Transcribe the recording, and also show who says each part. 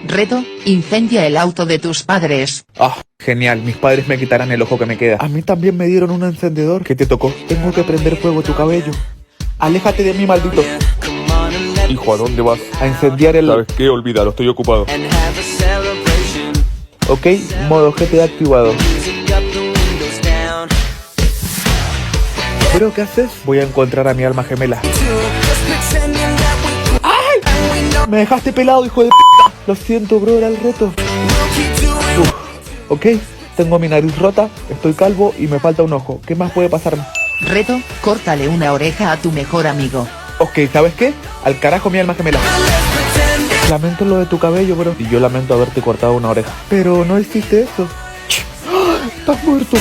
Speaker 1: Reto, incendia el auto de tus padres.
Speaker 2: Ah, genial, mis padres me quitarán el ojo que me queda. A mí también me dieron un encendedor. ¿Qué te tocó? Tengo que prender fuego tu cabello. Aléjate de mí, maldito. Hijo, ¿a dónde vas? A incendiar el... ¿Sabes qué? Olvídalo, estoy ocupado. Ok, modo GTA activado. ¿Pero qué haces? Voy a encontrar a mi alma gemela. ¡Ay! Me dejaste pelado, hijo de p***. Lo siento, bro, era el reto. Ok, tengo mi nariz rota, estoy calvo y me falta un ojo. ¿Qué más puede pasarme?
Speaker 1: Reto, córtale una oreja a tu mejor amigo.
Speaker 2: Ok, ¿sabes qué? Al carajo mi alma gemela. Lamento lo de tu cabello, bro. Y yo lamento haberte cortado una oreja. Pero no hiciste eso. ¡Ah! ¡Estás muerto!